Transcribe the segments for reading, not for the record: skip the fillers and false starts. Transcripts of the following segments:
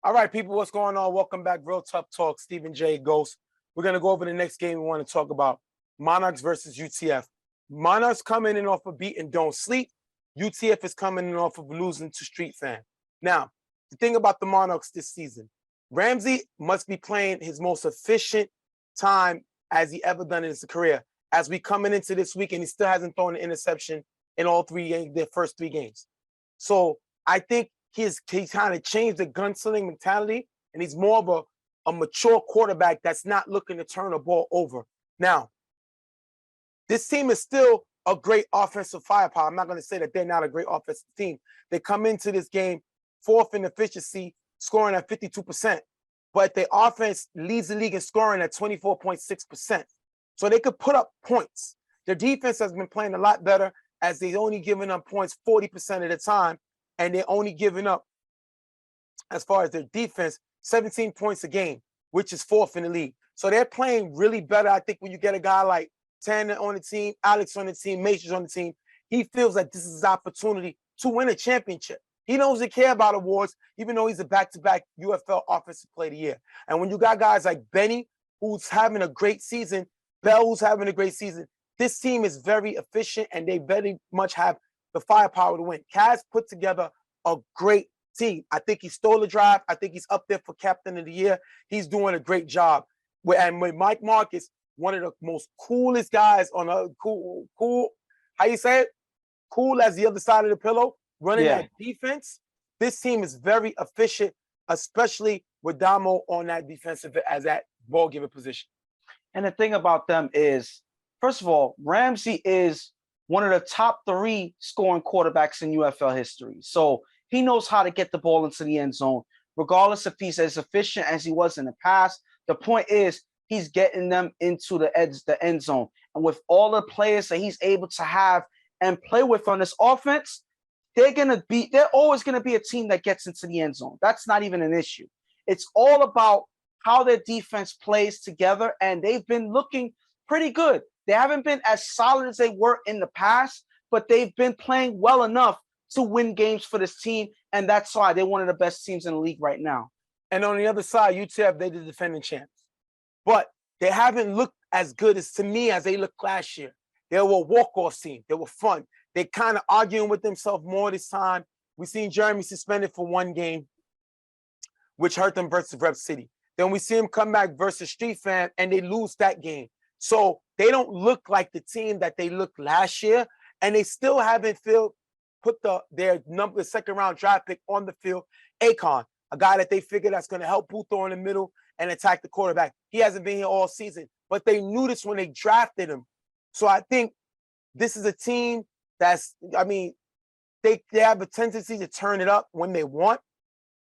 All right, people, what's going on? Welcome back. Real Tough Talk. Stephen J. Ghost. We're going to go over the next game we want to talk about. Monarchs versus UTF. Monarchs coming in off a beat and don't sleep. UTF is coming in off of losing to Street Fan. Now, the thing about the Monarchs this season, Ramsey must be playing his most efficient time as he ever done in his career. As we coming into this week, and he still hasn't thrown an interception in all their first three games. So I think he's kind of changed the gunslinger mentality, and he's more of a mature quarterback that's not looking to turn the ball over. Now, this team is still a great offensive firepower. I'm not going to say that they're not a great offensive team. They come into this game fourth in efficiency, scoring at 52%, but their offense leads the league in scoring at 24.6%. So they could put up points. Their defense has been playing a lot better, as they've only given up points 40% of the time, and they're only giving up, as far as their defense, 17 points a game, which is fourth in the league. So they're playing really better. I think when you get a guy like Tanner on the team, Alex on the team, Macias on the team, he feels like this is his opportunity to win a championship. He doesn't care about awards, even though he's a back-to-back UFL Offensive Player of the Year. And when you got guys like Benny, who's having a great season, Bell, who's having a great season, this team is very efficient, and they very much have the firepower to win. Kaz put together a great team. I think he stole the drive. I think he's up there for Captain of the Year. He's doing a great job. And with Mike Marcus, one of the most coolest guys on a cool, how you say it? Cool as the other side of the pillow, running that defense. This team is very efficient, especially with Damo on that defensive as that ball giver position. And the thing about them is, first of all, Ramsey is one of the top 3 scoring quarterbacks in UFL history. So he knows how to get the ball into the end zone, regardless if he's as efficient as he was in the past. The point is, he's getting them into the end zone. And with all the players that he's able to have and play with on this offense, they're always going to be a team that gets into the end zone. That's not even an issue. It's all about how their defense plays together, and they've been looking pretty good. They haven't been as solid as they were in the past, but they've been playing well enough to win games for this team, and that's why they're one of the best teams in the league right now. And on the other side, UTF, they're the defending champs. But they haven't looked as good to me as they looked last year. They were a walk-off team. They were fun. They're kind of arguing with themselves more this time. We've seen Jeremy suspended for 1 game, which hurt them versus Rep City. Then we see him come back versus Street Fan, and they lose that game. So they don't look like the team that they looked last year, and they still haven't put their second-round draft pick on the field, Akon, a guy that they figure that's going to help Puto in the middle and attack the quarterback. He hasn't been here all season, but they knew this when they drafted him. So I think this is a team they have a tendency to turn it up when they want,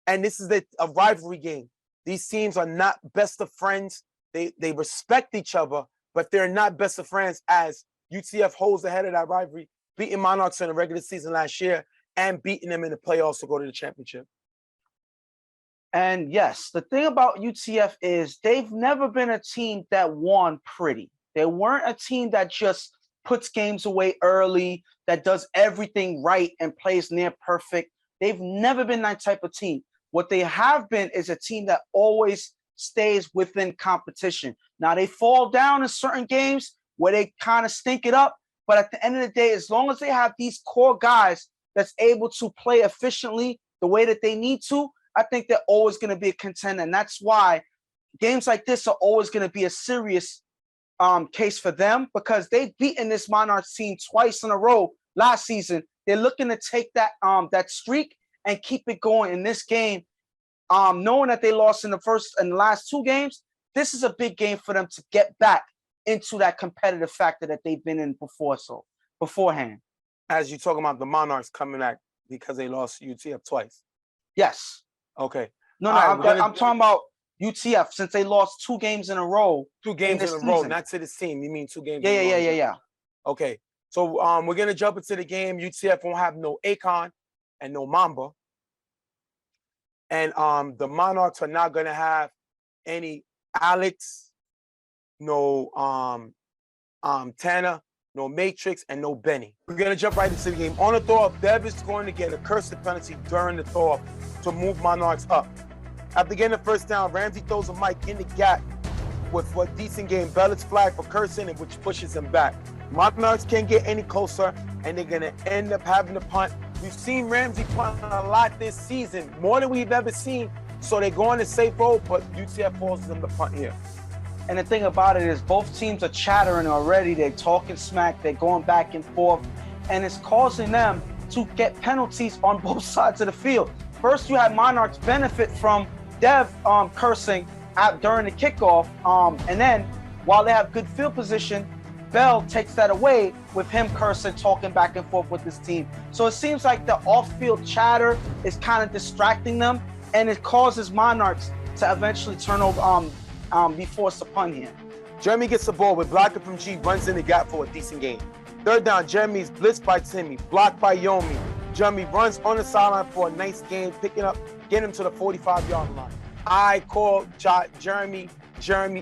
and this is a rivalry game. These teams are not best of friends. They respect each other, but they're not best of friends, as UTF holds the head of that rivalry, beating Monarchs in the regular season last year and beating them in the playoffs to go to the championship. And yes, the thing about UTF is they've never been a team that won pretty. They weren't a team that just puts games away early, that does everything right and plays near perfect. They've never been that type of team. What they have been is a team that always stays within competition. Now, they fall down in certain games where they kind of stink it up, but at the end of the day, as long as they have these core guys that's able to play efficiently the way that they need to, I think they're always going to be a contender. And that's why games like this are always going to be a serious case for them, because they've beaten this Monarchs team twice in a row last season. They're looking to take that streak and keep it going in this game. Knowing that they lost in the first and last 2 games, this is a big game for them to get back into that competitive factor that they've been in beforehand. As you're talking about the Monarchs coming back because they lost UTF twice. Yes. Okay. No, I'm talking about UTF, since they lost 2 games in a row. 2 games in a row, not to this team. You mean 2 games? Yeah. Okay. So we're gonna jump into the game. UTF won't have no Akon and no Mamba. And the Monarchs are not gonna have any Alex, no Tanner, no Matrix, and no Benny. We're gonna jump right into the game. On the throw-up, Dev is going to get a cursed penalty during the throw-up to move Monarchs up. After getting the first down, Ramsey throws a mic in the gap with a decent game. Bell is flagged for cursing, which pushes him back. Monarchs can't get any closer, and they're going to end up having to punt. We've seen Ramsey punt a lot this season, more than we've ever seen. So they're going to safe road, but UTF forces them to punt here. And the thing about it is both teams are chattering already. They're talking smack. They're going back and forth. And it's causing them to get penalties on both sides of the field. First, you had Monarchs benefit from Dev cursing out during the kickoff. And then while they have good field position, Bell takes that away with him cursing, talking back and forth with his team. So it seems like the off-field chatter is kind of distracting them, and it causes Monarchs to eventually turn over, be forced to punt here. Jeremy gets the ball with blocker from G, runs in the gap for a decent gain. Third down, Jeremy's blitzed by Timmy, blocked by Yomi. Jeremy runs on the sideline for a nice gain, getting him to the 45-yard line. I call Jeremy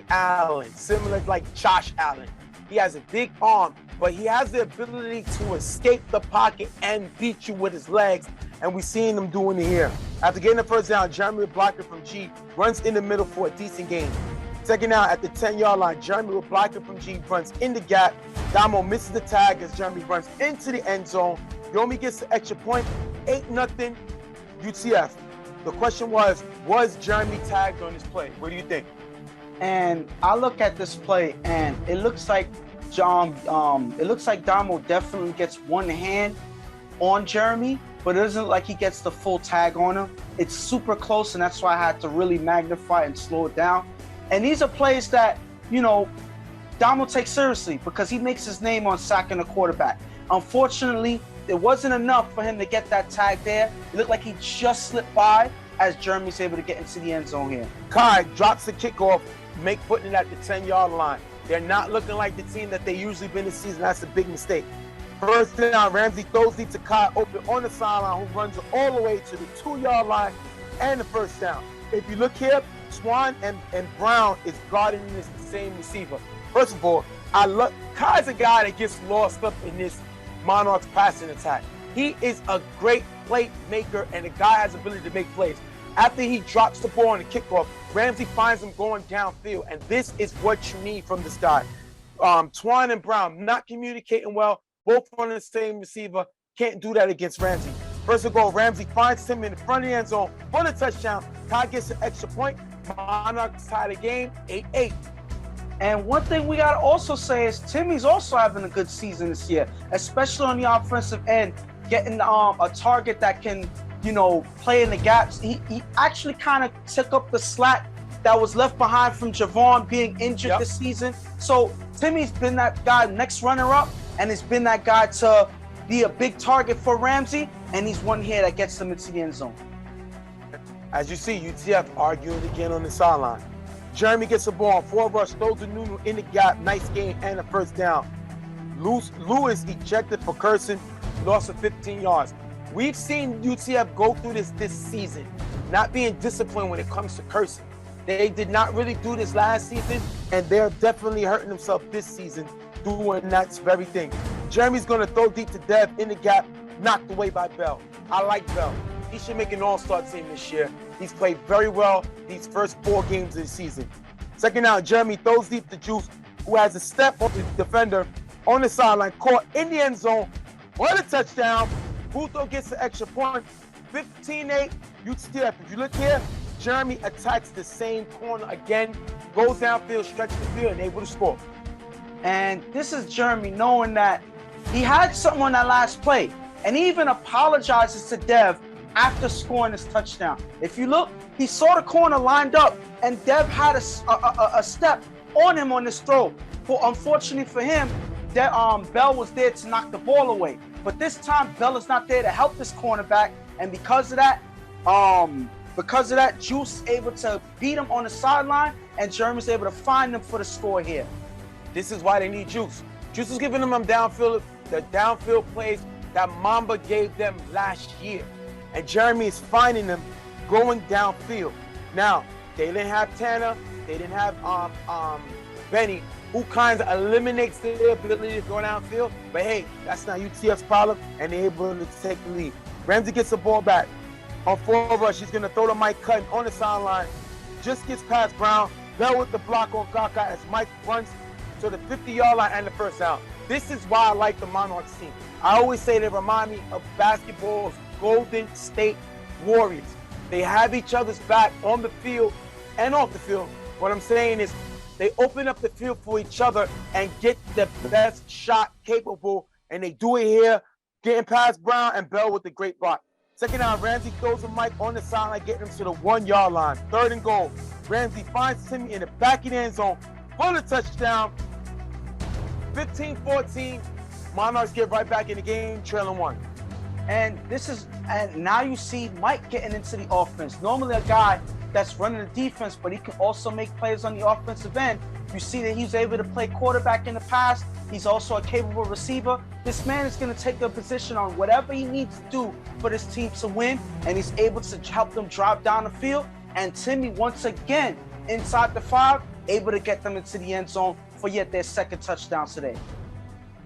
Allen, similar like Josh Allen. He has a big arm, but he has the ability to escape the pocket and beat you with his legs, and we're seeing him doing it here. After getting the first down, Jeremy, blocker from G, runs in the middle for a decent gain. Second down at the 10-yard line, Jeremy, blocker from G, runs in the gap. Damo misses the tag as Jeremy runs into the end zone. Yomi gets the extra point, 8-0 UTF. The question was Jeremy tagged on this play? What do you think? And I look at this play, and it looks like Damo definitely gets one hand on Jeremy, but it doesn't look like he gets the full tag on him. It's super close, and that's why I had to really magnify and slow it down. And these are plays that, Damo takes seriously because he makes his name on sacking the quarterback. Unfortunately, it wasn't enough for him to get that tag there. It looked like he just slipped by as Jeremy's able to get into the end zone here. Kai drops the kickoff, putting it at the 10-yard line. They're not looking like the team that they usually been this season. That's a big mistake. First down, Ramsey throws it to Kai open on the sideline, who runs it all the way to the 2-yard line and the first down. If you look here, Swan and Brown is guarding this same receiver. First of all, Kai's a guy that gets lost up in this Monarchs passing attack. He is a great play maker, and the guy has the ability to make plays. After he drops the ball on the kickoff, Ramsey finds him going downfield, and this is what you need from this guy. Swan and Brown not communicating well, both on the same receiver. Can't do that against Ramsey. First of all, Ramsey finds him in the front of the end zone for the touchdown. Kai gets an extra point. Monarchs tie the game, 8-8. And one thing we got to also say is Timmy's also having a good season this year, especially on the offensive end, getting a target that can, play in the gaps. He actually kind of took up the slack that was left behind from Javon being injured this season. So Timmy's been that guy, next runner-up, and it's been that guy to be a big target for Ramsey, and he's one here that gets them into the end zone. As you see, UTF arguing again on the sideline. Jeremy gets the ball, 4 rush, throws the Nunu in the gap, nice game, and a first down. Lewis ejected for cursing, loss of 15 yards. We've seen UTF go through this season, not being disciplined when it comes to cursing. They did not really do this last season, and they're definitely hurting themselves this season doing that very thing. Jeremy's going to throw deep to Dev in the gap, knocked away by Bell. I like Bell. He should make an all-star team this year. He's played very well these first 4 games of the season. Second down, Jeremy throws deep to Juice, who has a step on the defender on the sideline, caught in the end zone for the touchdown. Butho gets the extra point, 15-8 UTF. If you look here, Jeremy attacks the same corner again, goes downfield, stretches the field, and able to score. And this is Jeremy knowing that he had something on that last play, and he even apologizes to Dev after scoring his touchdown. If you look, he saw the corner lined up, and Dev had a step on him on this throw. Unfortunately for him, Bell was there to knock the ball away. But this time, Bell is not there to help this cornerback, and because of that, Juice is able to beat him on the sideline, and Jeremy's able to find him for the score here. This is why they need Juice. Juice is giving them the downfield plays that Mamba gave them last year. And Jeremy is finding them going downfield. Now, they didn't have Tanner, they didn't have Benny, who kind of eliminates their ability to go downfield. But hey, that's not UTF's problem, and they're able to take the lead. Ramsey gets the ball back. On forward rush, he's going to throw to Mike Cutting on the sideline. Just gets past Brown. Bell with the block on Kaka as Mike runs to the 50-yard line and the first down. This is why I like the Monarchs team. I always say they remind me of basketball's Golden State Warriors. They have each other's back on the field and off the field. What I'm saying is they open up the field for each other and get the best shot capable, and they do it here, getting past Brown and Bell with the great block. Second down, Ramsey throws to Mike on the sideline, getting him to the 1 yard line. Third and goal. Ramsey finds Timmy in the back of the end zone for the touchdown. 15-14. Monarchs get right back in the game, trailing 1. And now you see Mike getting into the offense. Normally a guy that's running the defense, but he can also make plays on the offensive end. You see that he's able to play quarterback in the past. He's also a capable receiver. This man is going to take a position on whatever he needs to do for this team to win, and he's able to help them drive down the field. And Timmy, once again, inside the 5, able to get them into the end zone for yet their second touchdown today.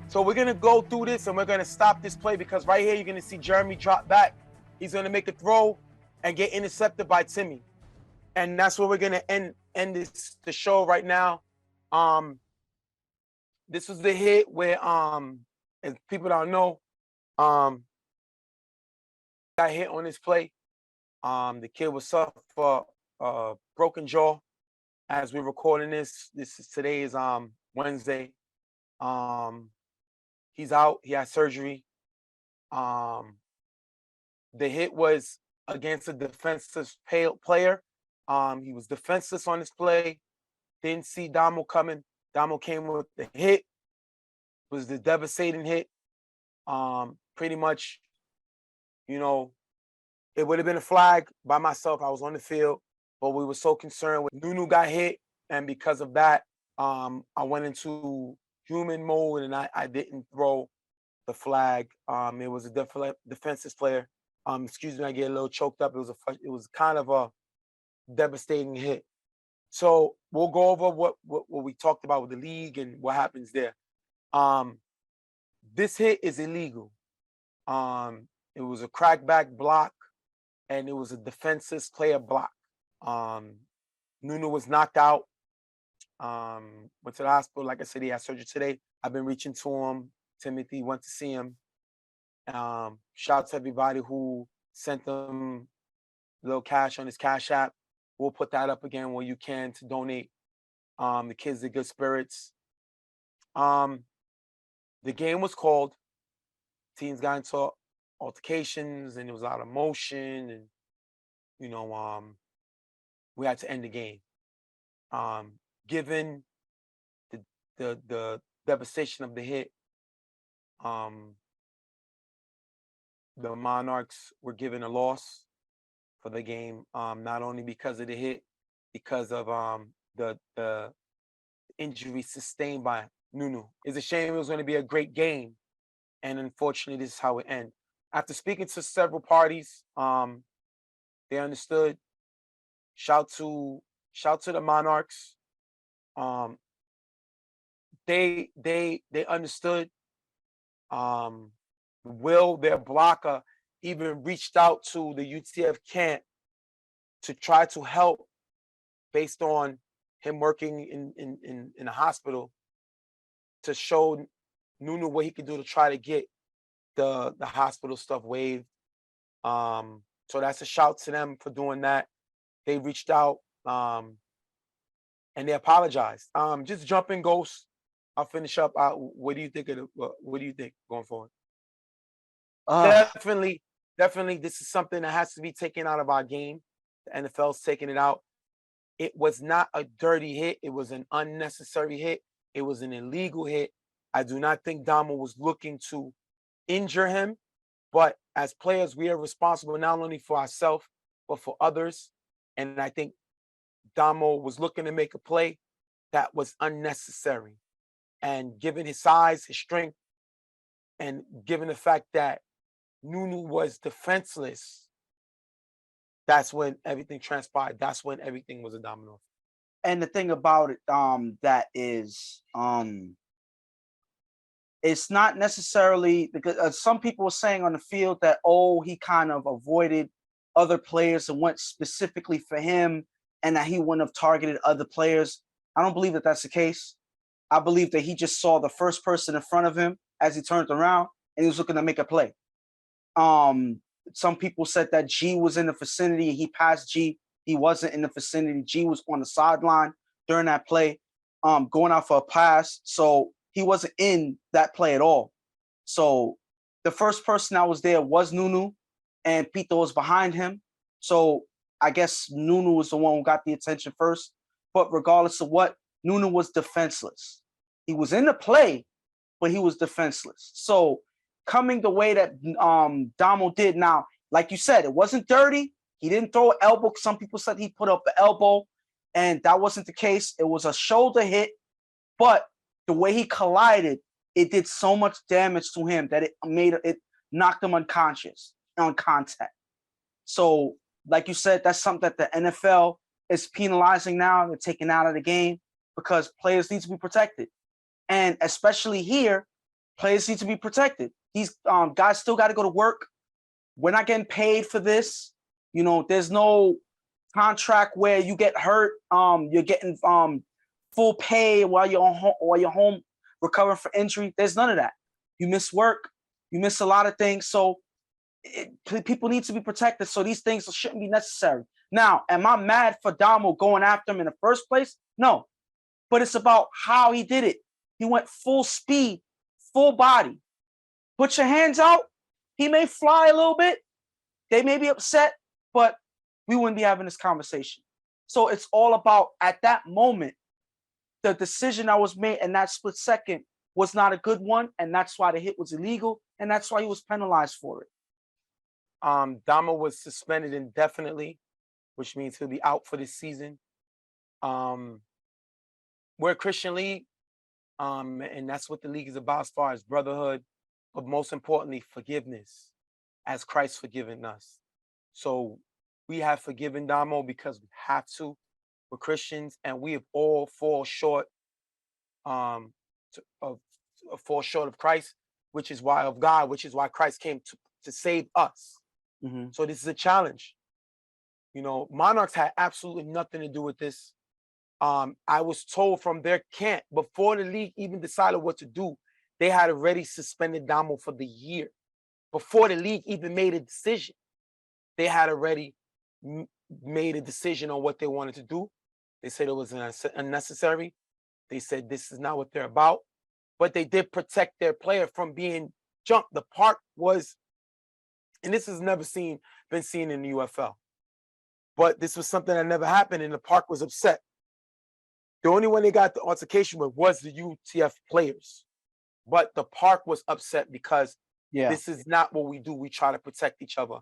So we're going to go through this, and we're going to stop this play because right here you're going to see Jeremy drop back. He's going to make a throw and get intercepted by Timmy. And that's where we're going to end the show right now. This was the hit where, as people don't know, got hit on this play. The kid was suffer broken jaw as we're recording this. Today is Wednesday. He's out. He had surgery. The hit was against a defensive player. He was defenseless on this play. Didn't see Damo coming. Damo came with the hit. It was the devastating hit. Pretty much, you know, it would have been a flag by myself. I was on the field, but we were so concerned with Nunu got hit, and because of that, I went into human mode and I didn't throw the flag. It was a defensive player. Excuse me, I get a little choked up. It was kind of a devastating hit. So we'll go over what we talked about with the league and what happens there. This hit is illegal. It was a crackback block, and it was a defensive player block. Nunu was knocked out. Went to the hospital. Like I said, he had surgery today. I've been reaching to him. Timothy went to see him. Shout out to everybody who sent them a little cash on his Cash App. We'll put that up again where you can to donate. The kids are good spirits. The game was called. Teams got into altercations, and there was a lot of motion, and we had to end the game. Given the devastation of the hit, the Monarchs were given a loss for the game, not only because of the hit, because of the injury sustained by Nunu. It's a shame. It was going to be a great game, and unfortunately, this is how it ended. After speaking to several parties, they understood. Shout to the Monarchs. They understood. Will, their blocker, even reached out to the UTF camp to try to help based on him working in a hospital to show Nunu what he could do to try to get the hospital stuff waived. So that's a shout to them for doing that. They reached out and they apologized. Just jump in, Ghost. I'll finish up. What do you think what do you think going forward? Definitely, this is something that has to be taken out of our game. The NFL's taking it out. It was not a dirty hit. It was an unnecessary hit. It was an illegal hit. I do not think Damo was looking to injure him, but as players, we are responsible not only for ourselves, but for others. And I think Damo was looking to make a play that was unnecessary. And given his size, his strength, and given the fact that Nunu was defenseless, that's when everything transpired. That's when everything was a domino. And the thing about it, that is, it's not necessarily because some people were saying on the field that, he kind of avoided other players and went specifically for him and that he wouldn't have targeted other players. I don't believe that that's the case. I believe that he just saw the first person in front of him as he turned around and he was looking to make a play. Some people said that G was in the vicinity. He passed G. He wasn't in the vicinity. G was on the sideline during that play, going out for a pass. So he wasn't in that play at all. So the first person that was there was Nunu, and Pito was behind him. So I guess Nunu was the one who got the attention first. But regardless of what, Nunu was defenseless. He was in the play, but he was defenseless. So coming the way that Damo did now, like you said, it wasn't dirty. He didn't throw an elbow. Some people said he put up the elbow, and that wasn't the case. It was a shoulder hit, but the way he collided, it did so much damage to him that it knocked him unconscious on contact. So, like you said, that's something that the NFL is penalizing now. They're taking out of the game because players need to be protected. And especially here, players need to be protected. These guys still got to go to work. We're not getting paid for this. You know, there's no contract where you get hurt. You're getting full pay while you're home recovering for injury. There's none of that. You miss work. You miss a lot of things. So people need to be protected. So these things shouldn't be necessary. Now, am I mad for Damo going after him in the first place? No. But it's about how he did it. He went full speed, full body. Put your hands out. He may fly a little bit. They may be upset, but we wouldn't be having this conversation. So it's all about, at that moment, the decision that was made in that split second was not a good one, and that's why the hit was illegal, and that's why he was penalized for it. Damo was suspended indefinitely, which means he'll be out for this season. We're a Christian league, and that's what the league is about as far as brotherhood, but most importantly, forgiveness, as Christ forgiven us. So we have forgiven Damo because we have to. We're Christians, and we have all fall short of Christ, which is why of God, which is why Christ came to save us. Mm-hmm. So this is a challenge. You know, Monarchs had absolutely nothing to do with this. I was told from their camp before the league even decided what to do, they had already suspended Damo for the year. Before the league even made a decision, they had already made a decision on what they wanted to do. They said it was unnecessary. They said this is not what they're about, but they did protect their player from being jumped. The park was, and this has never been seen in the UFL, but this was something that never happened, and the park was upset. The only one they got the altercation with was the UTF players, but the park was upset because this is not what we do. We try to protect each other.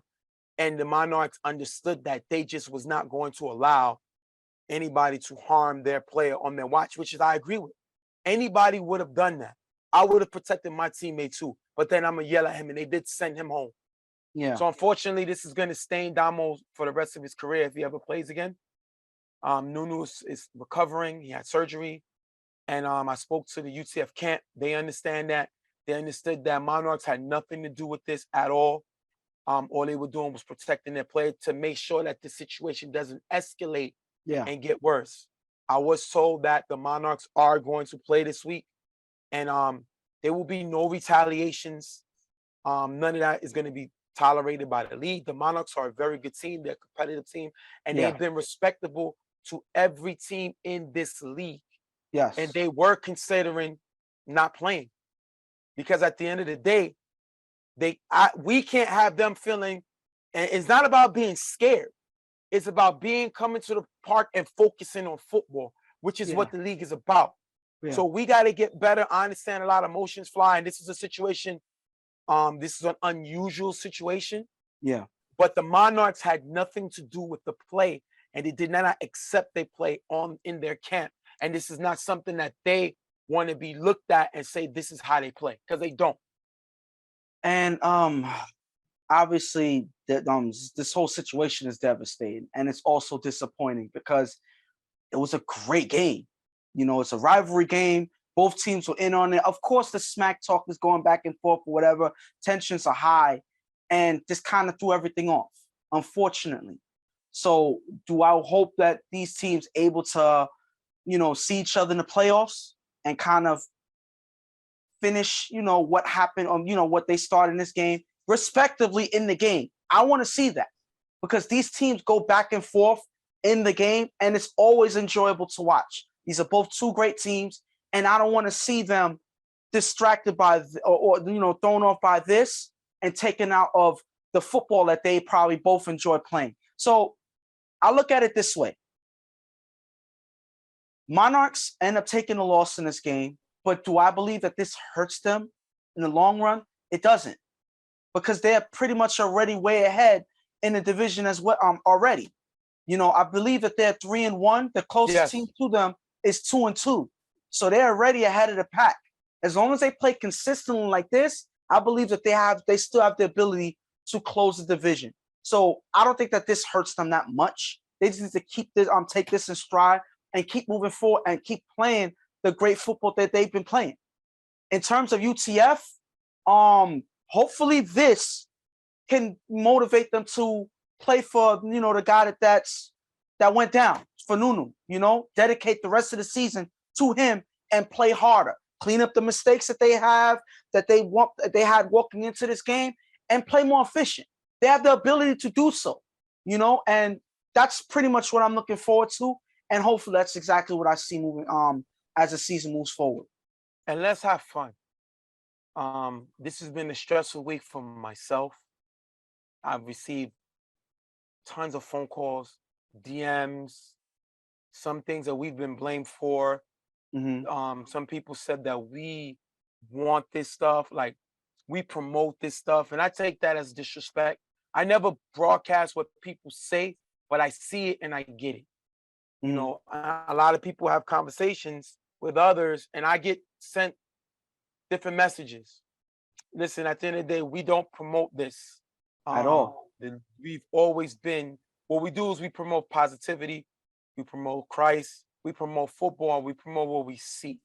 And the Monarchs understood that they just was not going to allow anybody to harm their player on their watch, which is I agree with. Anybody would have done that. I would have protected my teammate too, but then I'm going to yell at him, and they did send him home. Yeah. So unfortunately, this is going to stain Damo for the rest of his career if he ever plays again. Nunu is recovering. He had surgery. And I spoke to the UTF camp. They understand that. They understood that Monarchs had nothing to do with this at all. All they were doing was protecting their player to make sure that the situation doesn't escalate and get worse. I was told that the Monarchs are going to play this week, and there will be no retaliations. None of that is going to be tolerated by the league. The Monarchs are a very good team. They're a competitive team, and they've been respectable to every team in this league. Yes. And they were considering not playing because at the end of the day, we can't have them feeling, and it's not about being scared. It's about coming to the park and focusing on football, which is what the league is about. Yeah. So we got to get better. I understand a lot of emotions fly, and this is a situation. This is an unusual situation. Yeah. But the Monarchs had nothing to do with the play, and they did not accept they play in their camp. And this is not something that they want to be looked at and say this is how they play, because they don't. And obviously this whole situation is devastating, and it's also disappointing because it was a great game. You know, it's a rivalry game. Both teams were in on it. Of course, the smack talk is going back and forth or whatever. Tensions are high, and this kind of threw everything off. unfortunately. So do I hope that these teams able to, see each other in the playoffs and kind of finish, what happened on, what they started in this game, respectively in the game. I want to see that because these teams go back and forth in the game, and it's always enjoyable to watch. These are both two great teams, and I don't want to see them distracted by or thrown off by this and taken out of the football that they probably both enjoy playing. So I look at it this way. Monarchs end up taking a loss in this game, but do I believe that this hurts them in the long run? It doesn't, because they're pretty much already way ahead in the division as well already. I believe that they're 3-1. The closest team to them is 2-2. So they're already ahead of the pack. As long as they play consistently like this, I believe that they still have the ability to close the division. So I don't think that this hurts them that much. They just need to keep this, take this in stride and keep moving forward and keep playing the great football that they've been playing. In terms of UTF, hopefully this can motivate them to play for, the guy that went down, for Nunu, dedicate the rest of the season to him and play harder, clean up the mistakes that they had walking into this game and play more efficient. They have the ability to do so, and that's pretty much what I'm looking forward to. And hopefully that's exactly what I see moving as the season moves forward. And let's have fun. This has been a stressful week for myself. I've received tons of phone calls, DMs, some things that we've been blamed for. Some people said that we want this stuff, like we promote this stuff, and I take that as disrespect. I never broadcast what people say, but I see it and I get it. A lot of people have conversations with others, and I get sent different messages. Listen, at the end of the day, we don't promote this at all. We've always been, what we do is we promote positivity, we promote Christ, we promote football, and we promote what we see.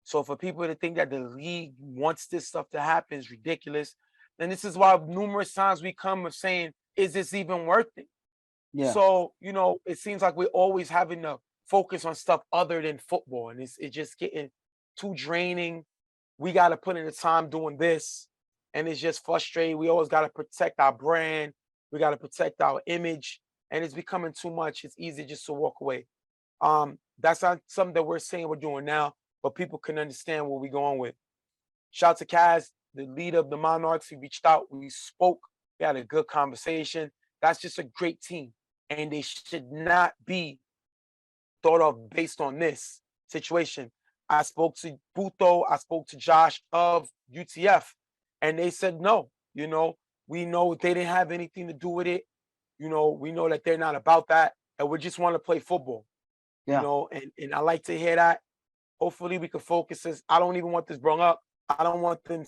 So for people to think that the league wants this stuff to happen is ridiculous. And this is why numerous times we come of saying, is this even worth it? Yeah. So, it seems like we're always having to focus on stuff other than football. And it's just getting too draining. We got to put in the time doing this. And it's just frustrating. We always got to protect our brand. We got to protect our image. And it's becoming too much. It's easy just to walk away. That's not something that we're saying we're doing now, but people can understand what we're going with. Shout out to Kaz, the leader of the Monarchs. He reached out. We spoke. We had a good conversation. That's just a great team. And they should not be thought of based on this situation. I spoke to Buto. I spoke to Josh of UTF. And they said no. We know they didn't have anything to do with it. We know that they're not about that. And we just want to play football. Yeah. And I like to hear that. Hopefully we can focus this. I don't even want this brought up. I don't want them.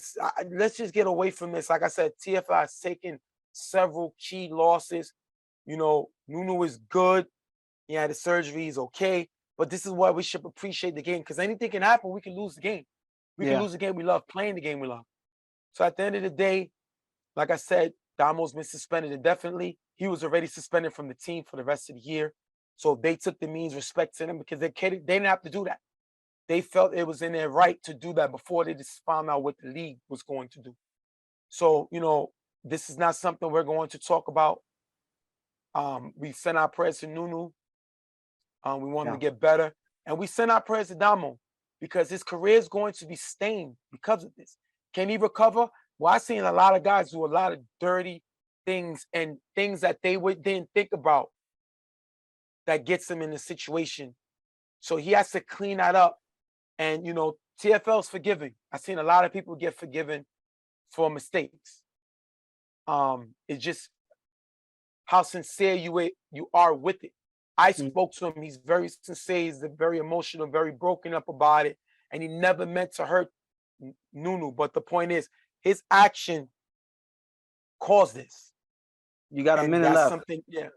Let's just get away from this. Like I said, TFI has taken several key losses. Nunu is good. He had his surgery. He's okay. But this is why we should appreciate the game, because anything can happen. We can lose the game. We can lose the game we love, playing the game we love. So at the end of the day, like I said, Damo's been suspended indefinitely. He was already suspended from the team for the rest of the year. So they took the means respecting him because they didn't have to do that. They felt it was in their right to do that before they just found out what the league was going to do. So, this is not something we're going to talk about. We sent our prayers to Nunu. We want him to get better. And we send our prayers to Damo because his career is going to be stained because of this. Can he recover? Well, I've seen a lot of guys do a lot of dirty things and things that they didn't think about that gets him in a situation. So he has to clean that up. And, TFL's forgiving. I've seen a lot of people get forgiven for mistakes. It's just how sincere you are with it. I spoke to him. He's very sincere. He's very emotional, very broken up about it. And he never meant to hurt Nunu. But the point is, his action caused this. You got a minute left.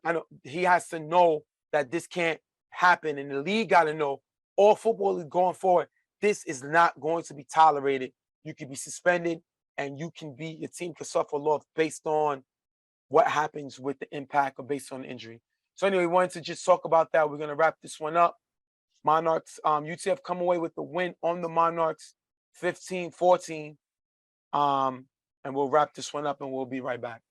I know. He has to know that this can't happen. And the league got to know, all football is going forward, this is not going to be tolerated. You can be suspended and your team can suffer loss based on what happens with the impact or based on the injury. So anyway, we wanted to just talk about that. We're gonna wrap this one up. Monarchs, UTF come away with the win on the Monarchs, 15-14. And we'll wrap this one up and we'll be right back.